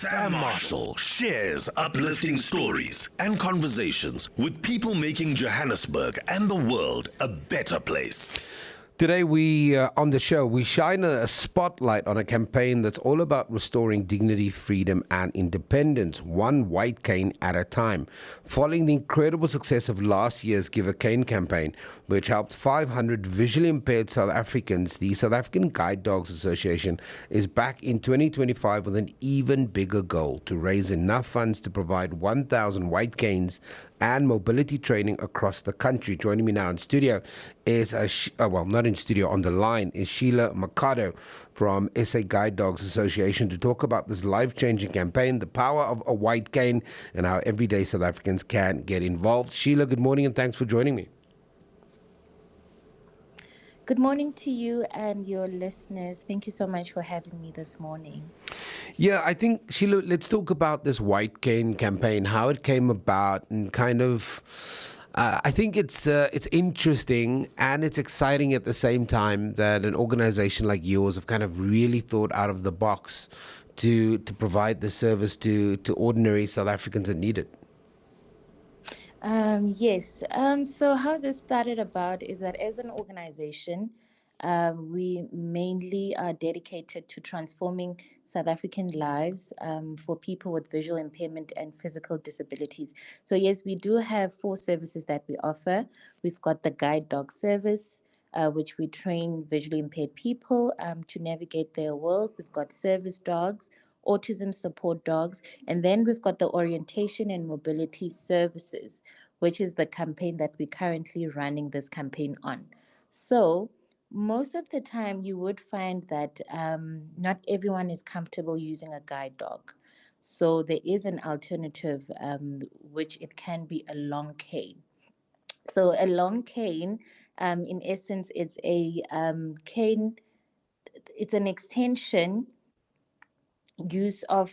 Sam Marshall shares uplifting stories and conversations with people making Johannesburg and the world a better place. Today on the show, we shine a spotlight on a campaign that's all about restoring dignity, freedom and independence, one white cane at a time. Following the incredible success of last year's Give a Cane campaign, which helped 500 visually impaired South Africans, the South African Guide Dogs Association is back in 2025 with an even bigger goal to raise enough funds to provide 1,000 white canes and mobility training across the country. Joining me now in studio is, not in studio, on the line, is Sheila Mercado from SA Guide Dogs Association to talk about this life-changing campaign, the power of a white cane, and how everyday South Africans can get involved. Sheila, good morning and thanks for joining me. Good morning to you and your listeners. Thank you so much for having me this morning. Yeah, I think, Sheila, let's talk about this white cane campaign, how it came about, and kind of, I think it's interesting and it's exciting at the same time that an organization like yours have kind of really thought out of the box to provide the service to ordinary South Africans that need it. Yes. So how this started about is that as an organization, we mainly are dedicated to transforming South African lives for people with visual impairment and physical disabilities. So yes, we do have 4 services that we offer. We've got the guide dog service, which we train visually impaired people to navigate their world. We've got service dogs, autism support dogs, and then we've got the orientation and mobility services, which is the campaign that we're currently running this campaign on. So most of the time you would find that not everyone is comfortable using a guide dog. So there is an alternative, which it can be a long cane. So a long cane, in essence, it's a cane, it's an extension use of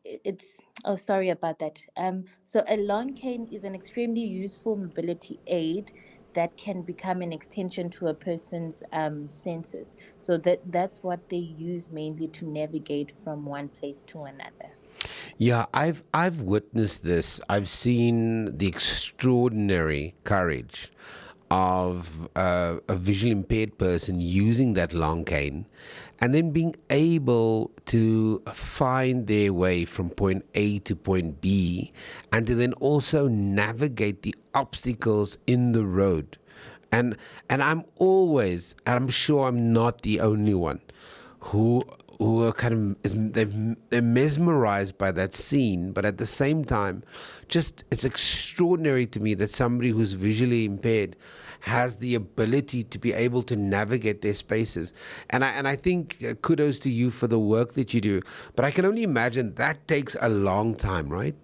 it's oh sorry about that so a long cane is an extremely useful mobility aid that can become an extension to a person's senses, so that's what they use mainly to navigate from one place to another. Yeah, I've witnessed this. I've seen the extraordinary courage of a visually impaired person using that long cane and then being able to find their way from point A to point B and to then also navigate the obstacles in the road. And I'm always, and I'm sure I'm not the only one, who are kind of, they're mesmerized by that scene, but at the same time, just it's extraordinary to me that somebody who's visually impaired has the ability to be able to navigate their spaces. And I think kudos to you for the work that you do, but I can only imagine that takes a long time, right?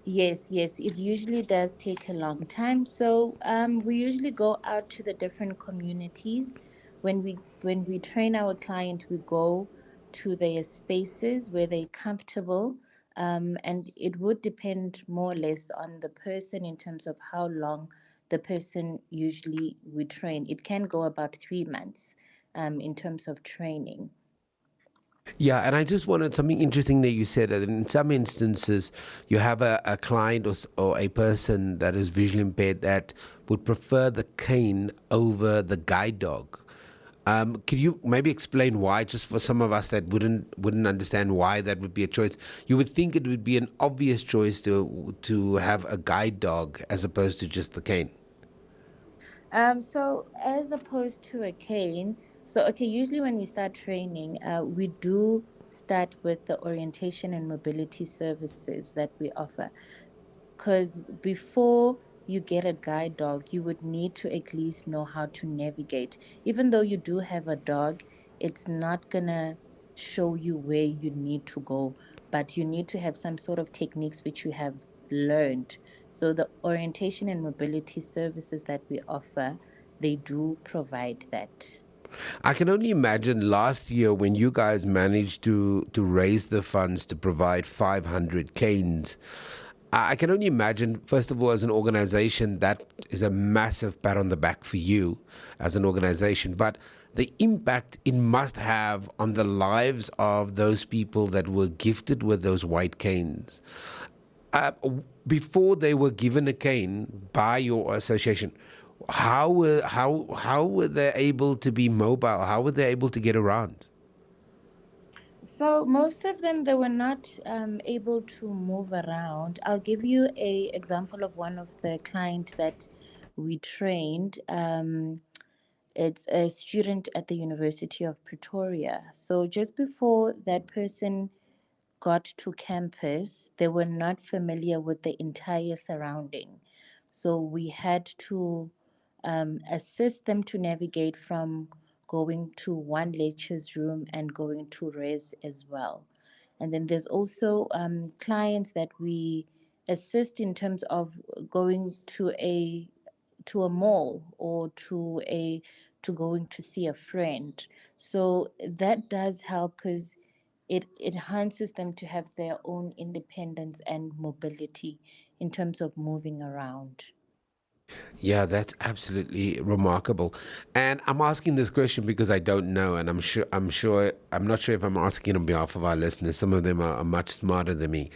Yes, it usually does take a long time. So we usually go out to the different communities. When we train our client, we go to their spaces where they're comfortable, and it would depend more or less on the person in terms of how long the person usually we train. It can go about 3 months in terms of training. Yeah, and I just wanted something interesting that you said that in some instances you have a client or a person that is visually impaired that would prefer the cane over the guide dog. Could you maybe explain why, just for some of us that wouldn't understand why that would be a choice? You would think it would be an obvious choice to have a guide dog as opposed to just the cane. So as opposed to a cane, so okay, usually when we start training, we do start with the orientation and mobility services that we offer. Because before you get a guide dog, you would need to at least know how to navigate. Even though you do have a dog, it's not gonna show you where you need to go, but you need to have some sort of techniques which you have learned. So the orientation and mobility services that we offer, they do provide that. I can only imagine last year when you guys managed to raise the funds to provide 500 canes. I can only imagine, first of all, as an organization, that is a massive pat on the back for you as an organization. But the impact it must have on the lives of those people that were gifted with those white canes. Uh, Before they were given a cane by your association, how were they able to be mobile? How were they able to get around? So most of them, they were not able to move around. I'll give you a example of one of the client that we trained. It's a student at the University of Pretoria. So just before that person got to campus, they were not familiar with the entire surrounding. So we had to assist them to navigate from going to one lectures room and going to res as well. And then there's also clients that we assist in terms of going to a mall or to going to see a friend. So that does help because it enhances them to have their own independence and mobility in terms of moving around. Yeah, that's absolutely remarkable. And I'm asking this question because I don't know, and I'm not sure if I'm asking on behalf of our listeners. Some of them are much smarter than me.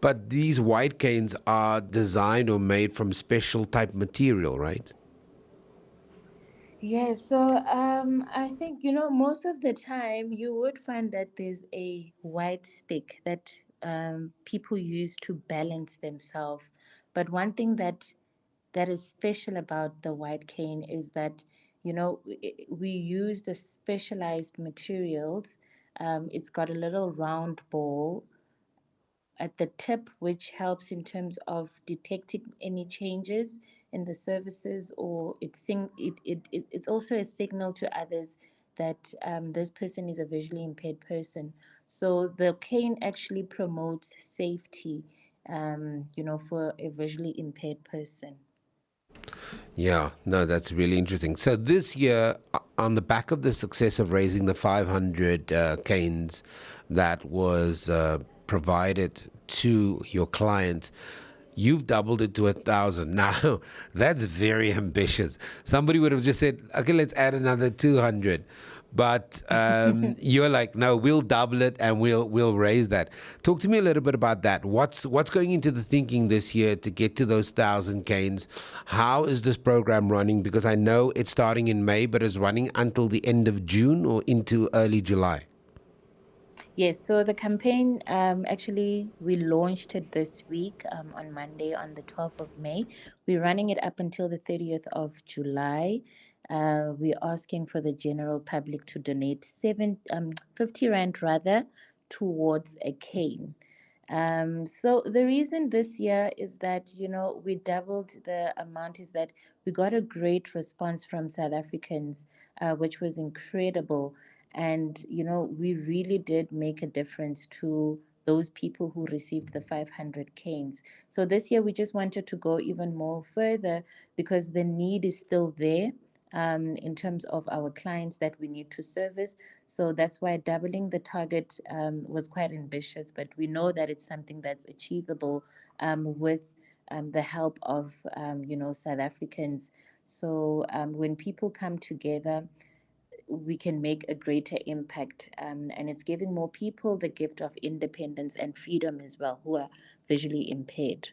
But these white canes are designed or made from special type material, right? Yeah, so I think, most of the time you would find that there's a white stick that people use to balance themselves. But one thing that is special about the white cane is that, we use the specialized materials. It's got a little round ball at the tip, which helps in terms of detecting any changes in the services, or it's also a signal to others that this person is a visually impaired person. So the cane actually promotes safety, for a visually impaired person. Yeah, no, that's really interesting. So this year, on the back of the success of raising the 500 canes that was provided to your clients, you've doubled it to 1,000. Now, that's very ambitious. Somebody would have just said, okay, let's add another 200. But you're like, no, we'll double it and we'll raise that. Talk to me a little bit about that. What's going into the thinking this year to get to those 1,000 canes? How is this program running? Because I know it's starting in May, but it's running until the end of June or into early July. Yes, so the campaign, actually, we launched it this week, on Monday, on the 12th of May. We're running it up until the 30th of July. We're asking for the general public to donate 50 Rand rather towards a cane. So the reason this year is that, we doubled the amount is that we got a great response from South Africans, which was incredible. And, we really did make a difference to those people who received the 500 canes. So this year we just wanted to go even more further because the need is still there. In terms of our clients that we need to service. So that's why doubling the target was quite ambitious, but we know that it's something that's achievable with the help of, South Africans. So when people come together, we can make a greater impact. And it's giving more people the gift of independence and freedom as well who are visually impaired.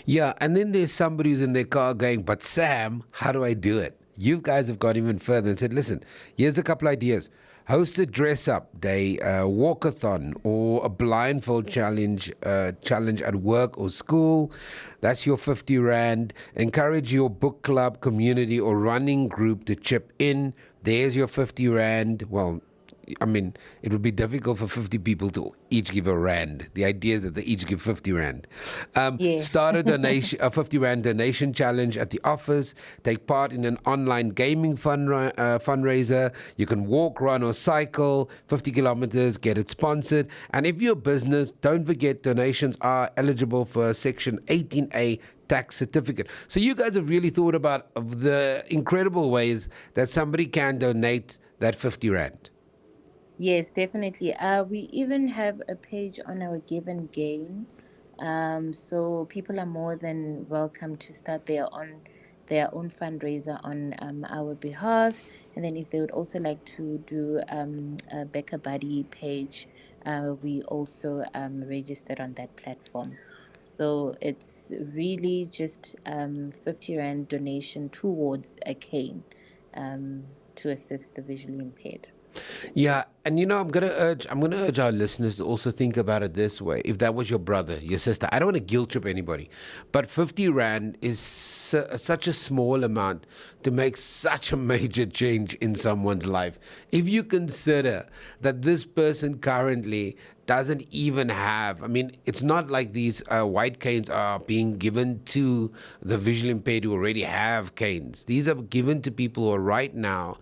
Yeah, and then there's somebody who's in their car going, but Sam, how do I do it? You guys have gone even further and said, listen, here's a couple ideas. Host a dress-up day, a walkathon, or a blindfold challenge at work or school. That's your 50 Rand. Encourage your book club, community, or running group to chip in. There's your 50 Rand. Well, I mean, it would be difficult for 50 people to each give a Rand. The idea is that they each give 50 Rand. Yeah. Start a 50 Rand donation challenge at the office. Take part in an online gaming fundraiser. You can walk, run, or cycle 50 kilometers, get it sponsored. And if you're a business, don't forget donations are eligible for a Section 18A tax certificate. So you guys have really thought about the incredible ways that somebody can donate that 50 Rand. Yes, definitely. We even have a page on our Give and Gain. So people are more than welcome to start their own fundraiser on our behalf. And then if they would also like to do a Becca Buddy page, we also registered on that platform. So it's really just 50 Rand donation towards a cane to assist the visually impaired. Yeah, and I'm gonna urge our listeners to also think about it this way. If that was your brother, your sister, I don't want to guilt trip anybody, but 50 Rand is such a small amount to make such a major change in someone's life. If you consider that this person currently doesn't even have, I mean, it's not like these white canes are being given to the visually impaired who already have canes. These are given to people who are right now,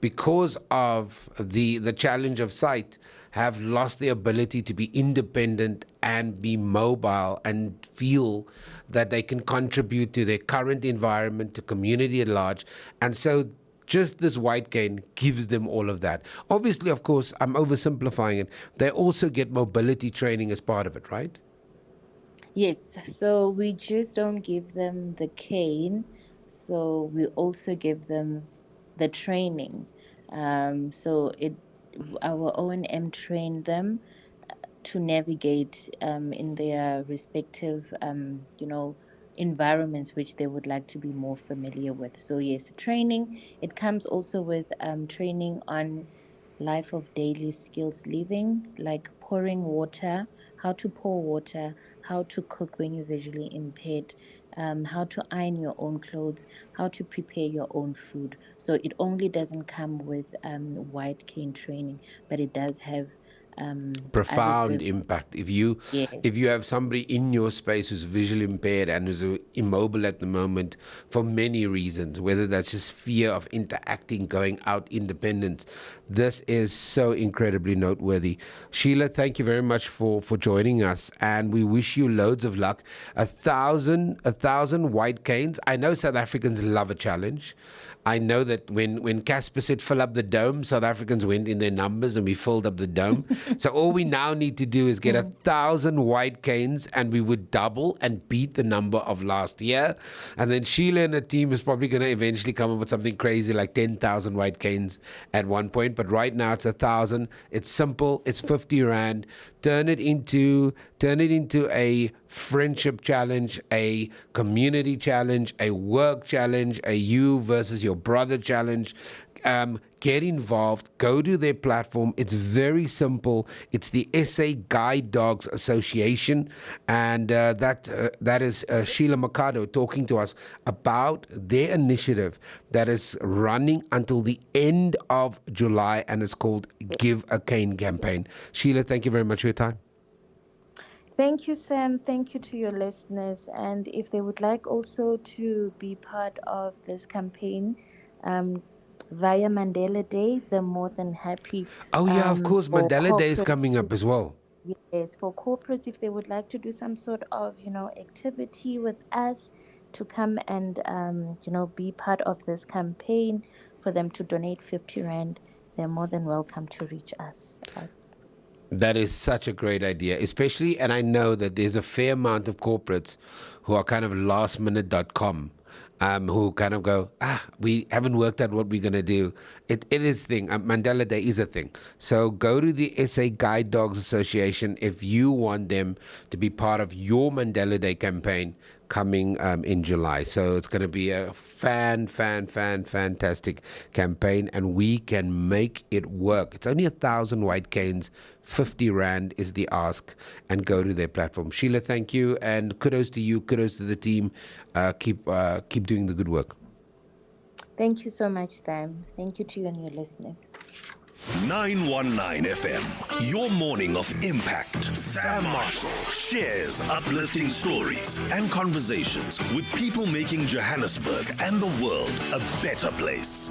because of the challenge of sight, have lost the ability to be independent and be mobile and feel that they can contribute to their current environment, to community at large. And so just this white cane gives them all of that. Obviously, of course, I'm oversimplifying it. They also get mobility training as part of it, right? Yes, so we just don't give them the cane, so we also give them the training. So our O&M trained them to navigate in their respective, environments which they would like to be more familiar with. So yes, training. It comes also with training on life of daily skills living, like pouring water, how to pour water, how to cook when you're visually impaired, how to iron your own clothes, how to prepare your own food. So it only doesn't come with white cane training, but it does have profound impact. If you Yes. if you have somebody in your space who's visually impaired and who's immobile at the moment for many reasons, whether that's just fear of interacting, going out, independence, this is so incredibly noteworthy. Sheila, thank you very much for joining us, and we wish you loads of luck. 1,000 white canes. I know South Africans love a challenge. I know that when Casper said fill up the dome, South Africans went in their numbers and we filled up the dome. So all we now need to do is get 1,000 white canes, and we would double and beat the number of last year. And then Sheila and her team is probably going to eventually come up with something crazy like 10,000 white canes at one point. But right now it's 1,000. It's simple. It's 50 Rand. Turn it into a friendship challenge, a community challenge, a work challenge, a you versus your brother challenge. Get involved. Go to their platform. It's very simple. It's the SA Guide Dogs Association, and that is Sheila Mercado talking to us about their initiative that is running until the end of July, and it's called Give a Cane Campaign. Sheila, thank you very much for your time. Thank you, Sam. Thank you to your listeners. And if they would like also to be part of this campaign, via Mandela Day, they're more than happy. Oh, yeah, of course. Mandela Day is coming up as well. Yes, for corporates, if they would like to do some sort of, activity with us to come and, be part of this campaign, for them to donate 50 Rand, they're more than welcome to reach us. That is such a great idea, especially, and I know that there's a fair amount of corporates who are kind of lastminute.com, who kind of go, we haven't worked out what we're going to do. It is a thing. Mandela Day is a thing. So go to the SA Guide Dogs Association if you want them to be part of your Mandela Day campaign coming in July. So it's going to be a fantastic campaign, and we can make it work. It's only 1,000 white canes. 50 Rand is the ask, and go to their platform. Sheila, thank you, and kudos to you, kudos to the team. Keep doing the good work. Thank you so much, Sam. Thank you to you and your listeners. 919 FM, your morning of impact. Sam Marshall shares uplifting stories and conversations with people making Johannesburg and the world a better place.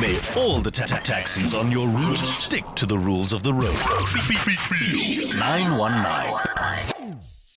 May all the taxis on your route stick to the rules of the road. Feel 919.